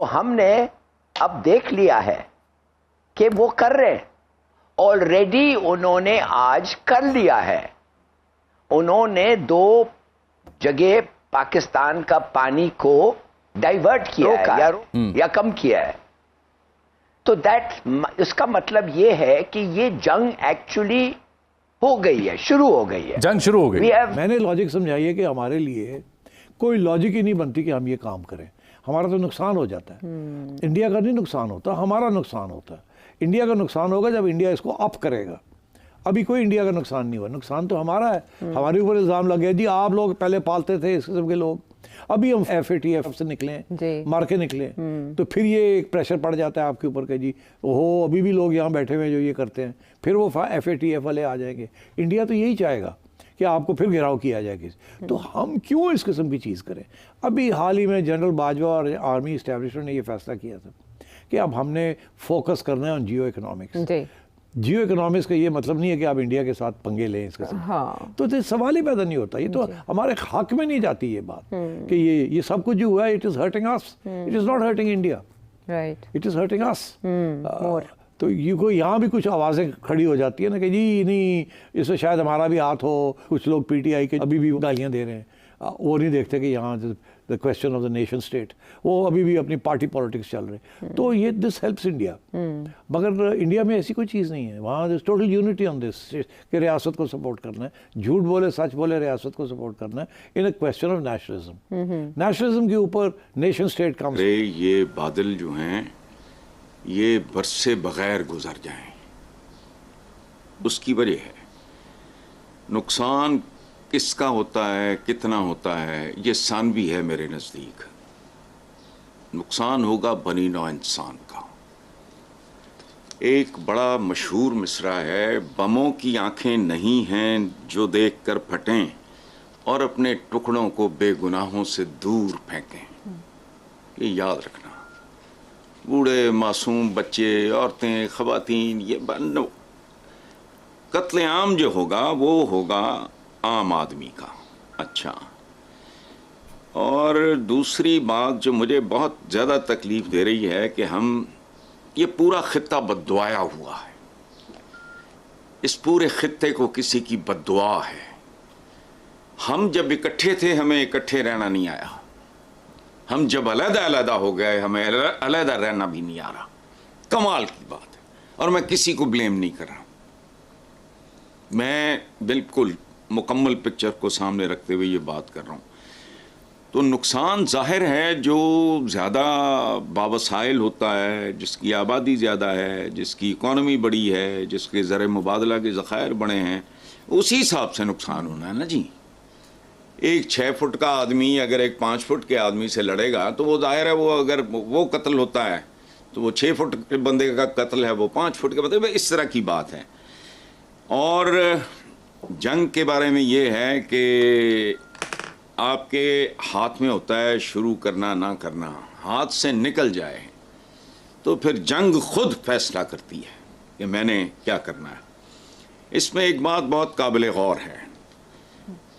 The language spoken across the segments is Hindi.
तो हमने अब देख लिया है कि वो कर रहे हैं, ऑलरेडी उन्होंने आज कर लिया है। उन्होंने 2 जगह पाकिस्तान का पानी को डाइवर्ट किया है या कम किया है। तो इसका मतलब ये है कि ये जंग एक्चुअली हो गई है, शुरू हो गई है, जंग शुरू हो गई। मैंने लॉजिक समझाई है कि हमारे लिए कोई लॉजिक ही नहीं बनती कि हम ये काम करें। हमारा तो नुकसान हो जाता है। इंडिया का नहीं नुकसान होता, हमारा नुकसान होता है। इंडिया का नुकसान होगा जब इंडिया इसको अप करेगा। अभी कोई इंडिया का नुकसान नहीं हुआ, नुकसान तो हमारा है। हमारे ऊपर इल्ज़ाम लग गया जी आप लोग पहले पालते थे इस किस्म के लोग, अभी हम FATF से निकले, मार के निकले, तो फिर ये एक प्रेशर पड़ जाता है आपके ऊपर के जी ओहो अभी भी लोग यहाँ बैठे हुए हैं जो ये करते हैं, फिर वो FATF वाले आ जाएंगे। इंडिया तो यही चाहेगा कि आपको फिर घेराव किया जाएगा। तो हम क्यों इस किस्म की चीज़ करें। अभी हाल ही में जनरल बाजवा और आर्मी इस्टेब्लिशमेंट ने ये फैसला किया था कि अब हमने फोकस करना है on Jio economics. Jio economics का ये मतलब नहीं है कि आप इंडिया के साथ पंगे लें इसके साथ। हाँ। तो सवाल ही पैदा नहीं होता। ये तो हमारे हक में नहीं जाती ये बात कि ये सब कुछ जो हुआ है it is hurting us, it is not hurting India, right, it is hurting us. तो ये कोई यहाँ भी कुछ आवाज़ें खड़ी हो जाती है ना कि जी नहीं इसमें शायद हमारा भी हाथ हो। कुछ लोग PTI के अभी भी गालियाँ दे रहे हैं, वो नहीं देखते कि यहाँ the question of the nation state, वो अभी भी अपनी पार्टी पॉलिटिक्स चल रहे। तो ये दिस हेल्प्स इंडिया, मगर इंडिया में ऐसी कोई चीज़ नहीं है। वहाँ टोटल यूनिटी ऑन दिस कि रियासत को सपोर्ट करना है, झूठ बोले सच बोले रियासत को सपोर्ट करना है in a question of nationalism. Nationalism के ऊपर नेशन स्टेट का ये बादल जो हैं ये बरसे बगैर गुजर जाएं, उसकी वजह है। नुकसान किसका होता है, कितना होता है, ये सानवी है मेरे नज़दीक। नुकसान होगा बनी नौ इंसान का। एक बड़ा मशहूर मिसरा है, बमों की आंखें नहीं हैं जो देखकर फटें और अपने टुकड़ों को बेगुनाहों से दूर फेंकें। ये याद रखना। बूढ़े मासूम बच्चे, औरतें, ख़वातीन, ये कत्लेआम जो होगा वो होगा आम आदमी का। अच्छा, और दूसरी बात जो मुझे बहुत ज़्यादा तकलीफ़ दे रही है कि हम ये पूरा खित्ता बद्दुआया हुआ है। इस पूरे खित्ते को किसी की बद्दुआ है। हम जब इकट्ठे थे हमें इकट्ठे रहना नहीं आया, हम जब अलग-अलग हो गए हमें अलग रहना भी नहीं आ रहा। कमाल की बात है, और मैं किसी को ब्लेम नहीं कर रहा। मैं बिल्कुल मुकम्मल पिक्चर को सामने रखते हुए ये बात कर रहा हूँ। तो नुकसान जाहिर है, जो ज़्यादा बावसाइल होता है, जिसकी आबादी ज़्यादा है, जिसकी इकॉनमी बड़ी है, जिसके ज़र मुबादला के ज़खायर बड़े हैं, उसी हिसाब से नुकसान होना है ना जी। एक 6 फुट का आदमी अगर एक 5 फुट के आदमी से लड़ेगा तो वो जाहिर है, वो अगर वो कत्ल होता है तो वो 6 फुट के बंदे का कत्ल है, वो 5 फुट के बंदे, इस तरह की बात है। और जंग के बारे में ये है कि आपके हाथ में होता है शुरू करना ना करना। हाथ से निकल जाए तो फिर जंग खुद फैसला करती है कि मैंने क्या करना है। इसमें एक बात बहुत काबिल गौर है।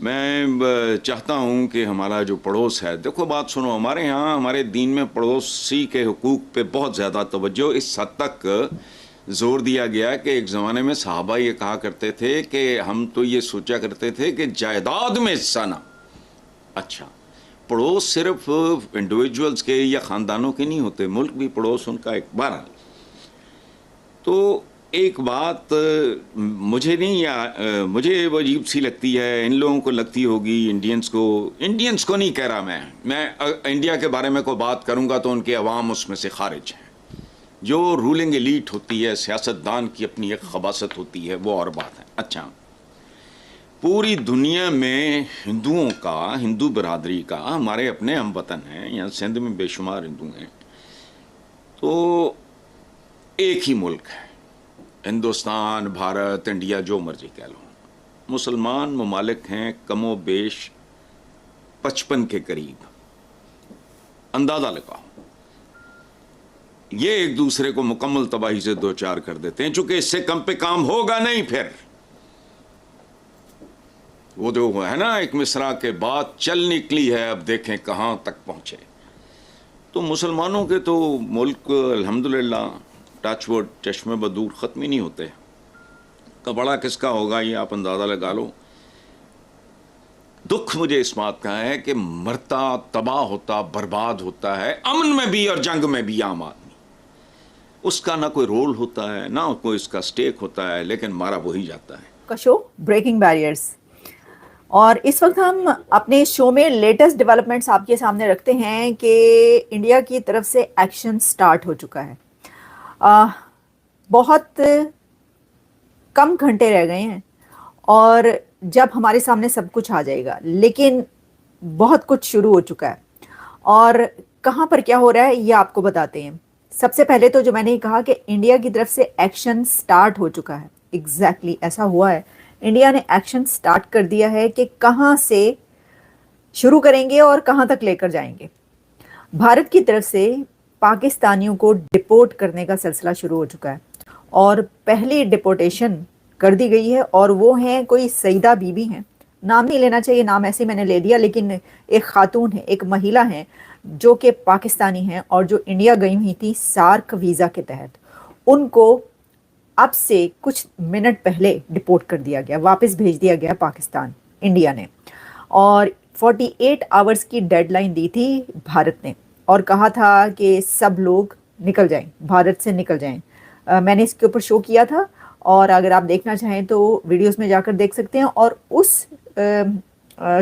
मैं चाहता हूँ कि हमारा जो पड़ोस है, देखो बात सुनो, हमारे यहाँ हमारे दीन में पड़ोसी के हुकूक पे बहुत ज़्यादा तवज्जो, इस हद तक जोर दिया गया कि एक ज़माने में सहाबा ये कहा करते थे कि हम तो ये सोचा करते थे कि जायदाद में हिस्सा ना। अच्छा, पड़ोस सिर्फ इंडिविजुअल्स के या ख़ानदानों के नहीं होते, मुल्क भी पड़ोस उनका एक बार। तो एक बात मुझे नहीं मुझे वो अजीब सी लगती है, इन लोगों को लगती होगी, इंडियंस को नहीं कह रहा मैं इंडिया के बारे में कोई बात करूँगा तो उनके अवाम उसमें से खारिज हैं। जो रूलिंग एलीट होती है, सियासतदान की अपनी एक खबासत होती है, वो और बात है। अच्छा, पूरी दुनिया में हिंदुओं का, हिंदू बरादरी का, हमारे अपने हम वतन हैं, यहाँ सिंध में बेशुमार हिंदू हैं, तो एक ही मुल्क है हिंदुस्तान, भारत, इंडिया, जो मर्जी कह लो। मुसलमान ममालिक हैं कमो बेश 55 के करीब, अंदाज़ा लगाओ। ये एक दूसरे को मुकम्मल तबाही से दो चार कर देते हैं, चूंकि इससे कम पे काम होगा नहीं। फिर वो जो है ना, एक मिसरा के बाद चल निकली है, अब देखें कहां तक पहुंचे। तो मुसलमानों के तो मुल्क अल्हम्दुलिल्लाह टचवुड चश्मे बदूर ख़त्म ही नहीं होते। कपड़ा किसका होगा ये आप अंदाज़ा लगा लो। दुख मुझे इस बात का है कि मरता, तबाह होता, बर्बाद होता है, अमन में भी और जंग में भी आम आदमी। उसका ना कोई रोल होता है, ना कोई इसका स्टेक होता है, लेकिन मारा वही जाता है। का शो ब्रेकिंग बैरियर्स, और इस वक्त हम अपने शो में लेटेस्ट डेवलपमेंट्स आपके सामने रखते हैं कि इंडिया की तरफ से एक्शन स्टार्ट हो चुका है। बहुत कम घंटे रह गए हैं और जब हमारे सामने सब कुछ आ जाएगा, लेकिन बहुत कुछ शुरू हो चुका है और कहाँ पर क्या हो रहा है ये आपको बताते हैं। सबसे पहले तो जो मैंने कहा कि इंडिया की तरफ से एक्शन स्टार्ट हो चुका है, एग्जैक्टली ऐसा हुआ है। इंडिया ने एक्शन स्टार्ट कर दिया है कि कहाँ से शुरू करेंगे और कहाँ तक लेकर जाएंगे। भारत की तरफ से पाकिस्तानियों को डिपोर्ट करने का सिलसिला शुरू हो चुका है और पहली डिपोर्टेशन कर दी गई है और वो हैं कोई सईदा बीबी हैं, नाम नहीं लेना चाहिए, नाम ऐसे मैंने ले लिया, लेकिन एक खातून है, एक महिला है जो कि पाकिस्तानी हैं और जो इंडिया गई हुई थी सार्क वीज़ा के तहत। उनको अब से कुछ मिनट पहले डिपोर्ट कर दिया गया, वापस भेज दिया गया पाकिस्तान, इंडिया ने। और 48 आवर्स की डेडलाइन दी थी भारत ने और कहा था कि सब लोग निकल जाएं, भारत से निकल जाएं। मैंने इसके ऊपर शो किया था और अगर आप देखना चाहें तो वीडियोस में जाकर देख सकते हैं। और उस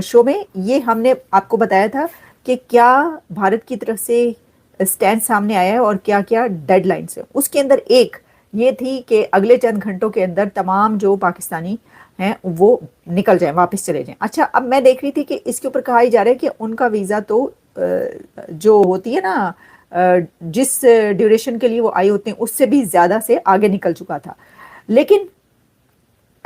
शो में ये हमने आपको बताया था कि क्या भारत की तरफ से स्टैंड सामने आया है और क्या क्या डेडलाइंस है। उसके अंदर एक ये थी कि अगले चंद घंटों के अंदर तमाम जो पाकिस्तानी हैं वो निकल जाएं, वापस चले जाएं। अच्छा, अब मैं देख रही थी कि इसके ऊपर कहा ही जा रहा है कि उनका वीज़ा तो जो होती है ना, जिस ड्यूरेशन के लिए वो आई होते हैं उससे भी ज़्यादा से आगे निकल चुका था। लेकिन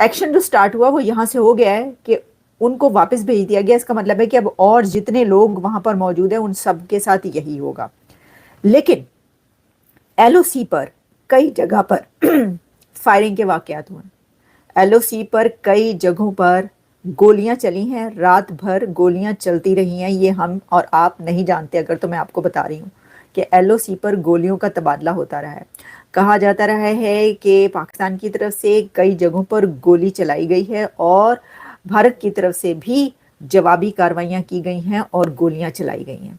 एक्शन जो स्टार्ट हुआ वो यहाँ से हो गया है कि उनको वापस भेज दिया गया। इसका मतलब है कि अब और जितने लोग वहाँ पर मौजूद हैं उन सब के साथ यही होगा। लेकिन LOC पर कई जगह पर फायरिंग के वाकयात हुए। LOC पर कई जगहों पर गोलियां चली हैं, रात भर गोलियां चलती रही हैं। ये हम और आप नहीं जानते, अगर तो मैं आपको बता रही हूँ कि LOC पर गोलियों का तबादला होता रहा है। कहा जाता रहा है कि पाकिस्तान की तरफ से कई जगहों पर गोली चलाई गई है और भारत की तरफ से भी जवाबी कार्रवाइयाँ की गई हैं और गोलियाँ चलाई गई हैं।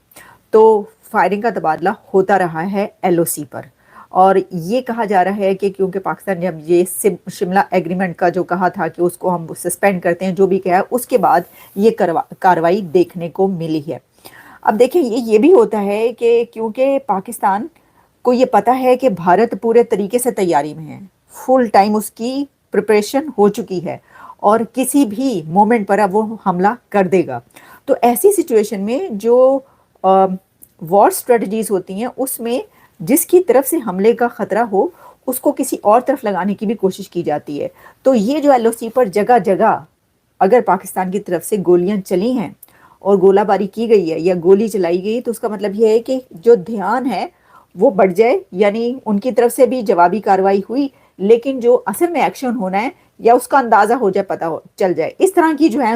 तो फायरिंग का तबादला होता रहा है LOC पर। और ये कहा जा रहा है कि क्योंकि पाकिस्तान जब ये शिमला एग्रीमेंट का जो कहा था कि उसको हम सस्पेंड करते हैं, जो भी कहा, उसके बाद ये कार्रवाई देखने को मिली है। अब देखिए ये भी होता है कि क्योंकि पाकिस्तान को ये पता है कि भारत पूरे तरीके से तैयारी में है, फुल टाइम उसकी प्रिपरेशन हो चुकी है और किसी भी मोमेंट पर अब वो हमला कर देगा। तो ऐसी सिचुएशन में जो वॉर स्ट्रेटजीज होती हैं उसमें जिसकी तरफ से हमले का खतरा हो उसको किसी और तरफ लगाने की भी कोशिश की जाती है। तो ये जो LOC पर जगह जगह अगर पाकिस्तान की तरफ से गोलियां चली हैं और गोलाबारी की गई है या गोली चलाई गई, तो उसका मतलब ये है कि जो ध्यान है वो बढ़ जाए, यानी उनकी तरफ से भी जवाबी कार्रवाई हुई, लेकिन जो असल में एक्शन होना है या उसका अंदाजा हो जाए, पता हो चल जाए। इस तरह की जो है